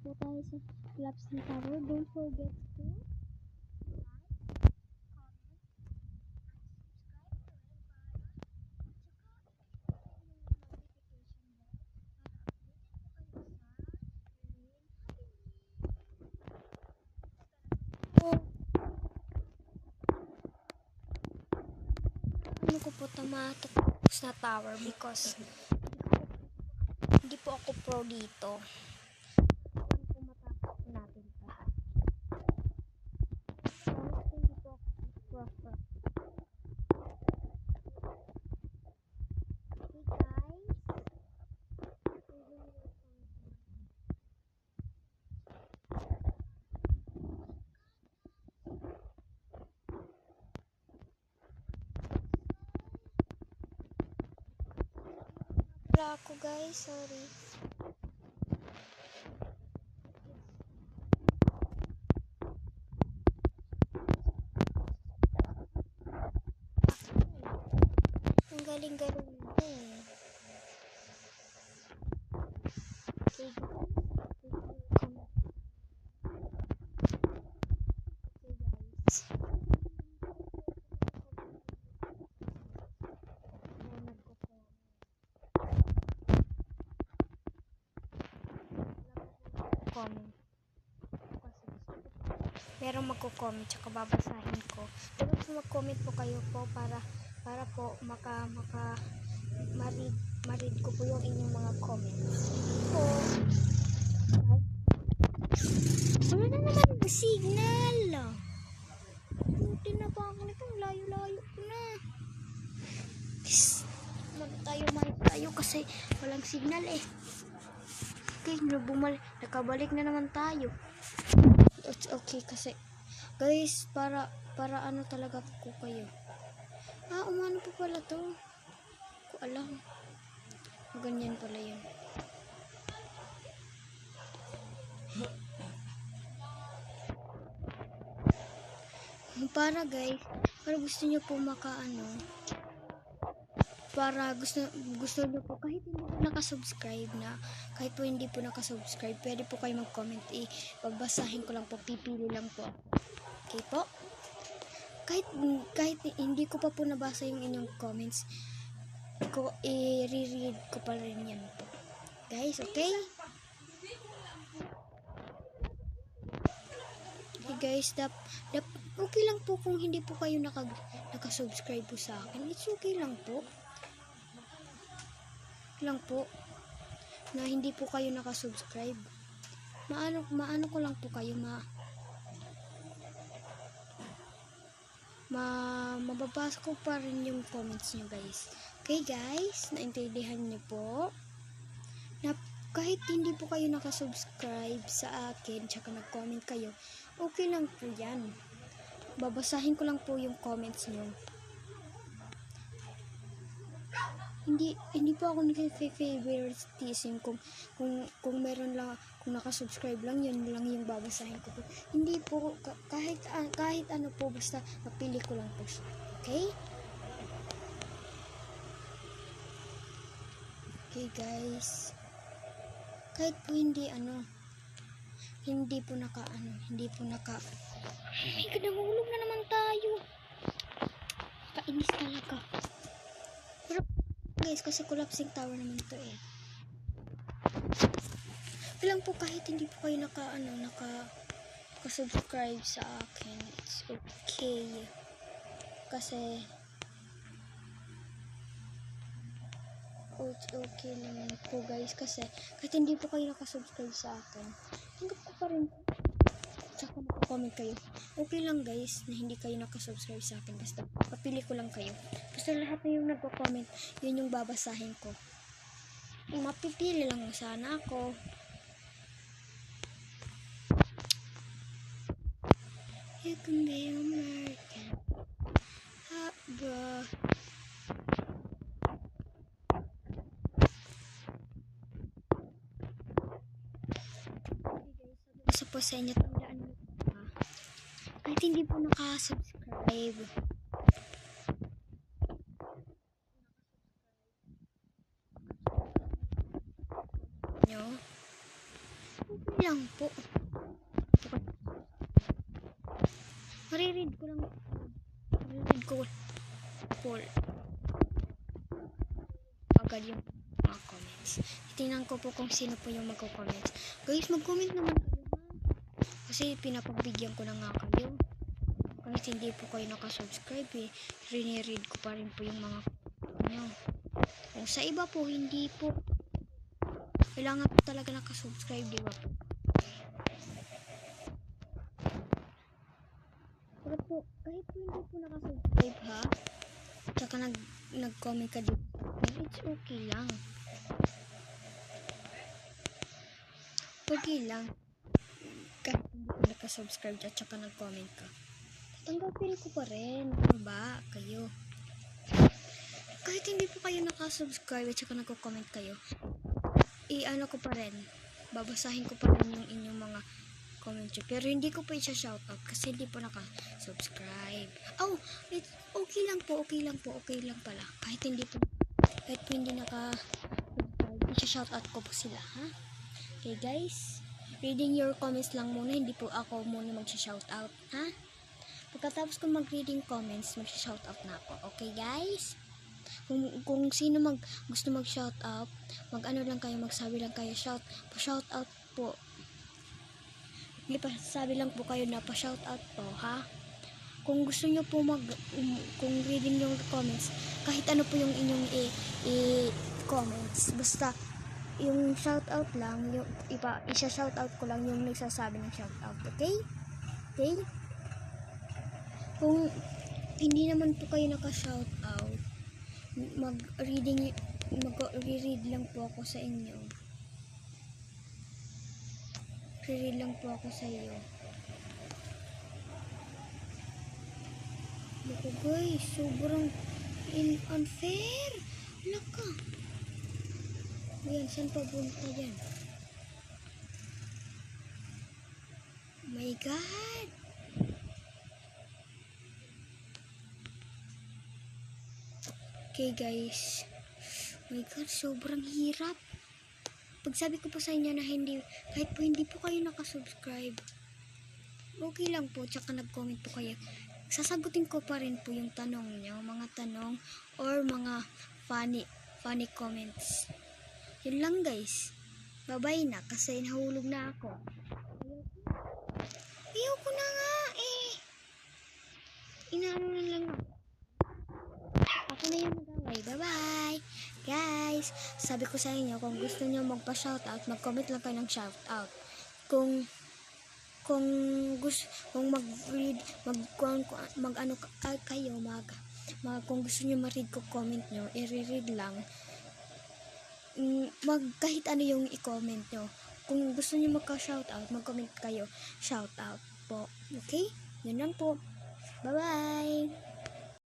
po tayo sa collapsing tower. Don't forget to ano ko po tumatak sa tower because hindi po ako pro dito. Hindi po matapos natin lahat. Hindi po ako pro. Hey guys. Wala ako guys, sorry. Ang galing-galing mo. Okay guys. Comment. Pero magko-comment tsaka babasahin ko. Dapat po mag-comment po kayo po para po ma-read ko po yung inyong mga comments. Po. Wala na naman ang signal. Buti na pa ako nito. Layo-layo ko na. Tayo kasi walang signal eh. Okay, nakabalik na naman tayo. It's okay kasi guys, para ano talaga ko kayo. Umano po pala to. Ko alam. Ganyan pala yun. Para guys, para gusto niyo po para gusto niyo po kahit hindi po nakasubscribe na, kahit po hindi po nakasubscribe, pwede po kayo mag-comment, pagbasahin ko lang po, pipili lang po. Okay po? Kahit hindi ko pa po nabasa yung inyong comments, i-reread ko pa rin yan po. Guys, okay? Okay guys, okay lang po kung hindi po kayo nakasubscribe po sa akin. It's okay lang po. Na hindi po kayo nakasubscribe. Maano ko lang po kayo mababasa ko pa rin yung comments nyo guys. Okay guys, naintindihan nyo po na kahit hindi po kayo nakasubscribe sa akin tsaka nag-comment kayo, okay lang po yan. Babasahin ko lang po yung comments nyo. Hindi po ako nag-favoritism kung meron lang, kung nakasubscribe lang, yun lang yung babasahin ko po. Hindi po, kahit ano po, basta napili ko lang po siya. Okay? Okay guys. Kahit po hindi po naka ay, nahulog na naman tayo. Kainis talaga. Pero guys, kasi collapsing tower naman to eh. Bilang po kahit hindi po kayo naka-subscribe sa akin, it's okay. Kasi it's okay naman po guys, kasi kahit hindi po kayo nakasubscribe sa akin, tanggap ko pa rin. Tsaka mag-comment kayo. Okay lang guys na hindi kayo nakasubscribe sa akin, basta papili ko lang kayo. Basta lahat na yung nagko-comment, yun yung babasahin ko. Mapipili lang sana ako. You can be American. Bro. Sa po sa inyo, tandaan mo pa. Kahit hindi po nakasubscribe, nyo, Lang po. Mariread ko lang. Mariread ko po agad yung mga comments. Tingnan ko po kung sino po yung magko-comments. Guys, mag-comment naman kayo ha. Kasi pinapagbigyan ko na nga kayo. Kahit hindi po kayo nakasubscribe eh, rini-read ko pa rin po yung mga nyo. Kung sa iba po, hindi po. Kailangan po talaga nakasubscribe, di ba po? Pero po, kahit po hindi po nakasubscribe ha, tsaka nag-comment ka dito, it's okay lang. Okay lang. Kahit hindi po nakasubscribe at tsaka nag-comment ka, tanggapin ko pa rin. Ano ba kayo? Kahit hindi po kayo nakasubscribe at saka nagko-comment kayo, i-ano ko pa rin, babasahin ko pa rin yung inyong mga comment nyo. Pero hindi ko po i-shoutout kasi hindi po nakasubscribe. Oh, okay lang po, okay lang po, okay lang pala. Kahit po hindi naka-subscribe, i-shoutout ko po sila, ha? Okay guys, reading your comments lang muna, hindi po ako muna mag-shoutout, ha? Pagkatapos ko mag-reading comments, mag-shoutout na ako. Okay guys? Kung sino gusto mag-shoutout, mag-ano lang kayo, magsabi lang kayo, pa-shoutout po. Sabi lang po kayo na pa-shoutout po, ha? Kung gusto nyo po kung reading yung comments, kahit ano po yung inyong i-comments, basta yung shoutout lang, yung isa-shoutout ko lang yung nagsasabi ng shoutout, okay? Okay? Kung hindi naman po kayo naka-shoutout, mag-read lang po ako sa inyo. Read lang po ako sa iyo. Naku guys, sobrang unfair. Laka. Ayan, saan papunta yan? Oh my God. Okay guys. Oh my God, sobrang hirap. Pagsabi ko po sa inyo na kahit po hindi po kayo nakasubscribe, okay lang po, tsaka nag-comment po kayo, sasagutin ko pa rin po yung tanong nyo, mga tanong or mga funny comments. Yun lang guys, bye-bye na kasi nahulog na ako. Ayoko na nga eh, inaano na lang ako na yung mag-away. Bye-bye guys, sabi ko sa inyo, kung gusto nyo magpa-shoutout, mag-comment lang kayo ng shoutout. Kung mag-read, mag-ano kayo, kung gusto nyo ma-read ko comment nyo, i-read lang. Kahit ano yung i-comment nyo. Kung gusto nyo magka-shoutout, mag-comment kayo, shoutout po. Okay? Yun lang po. Bye-bye!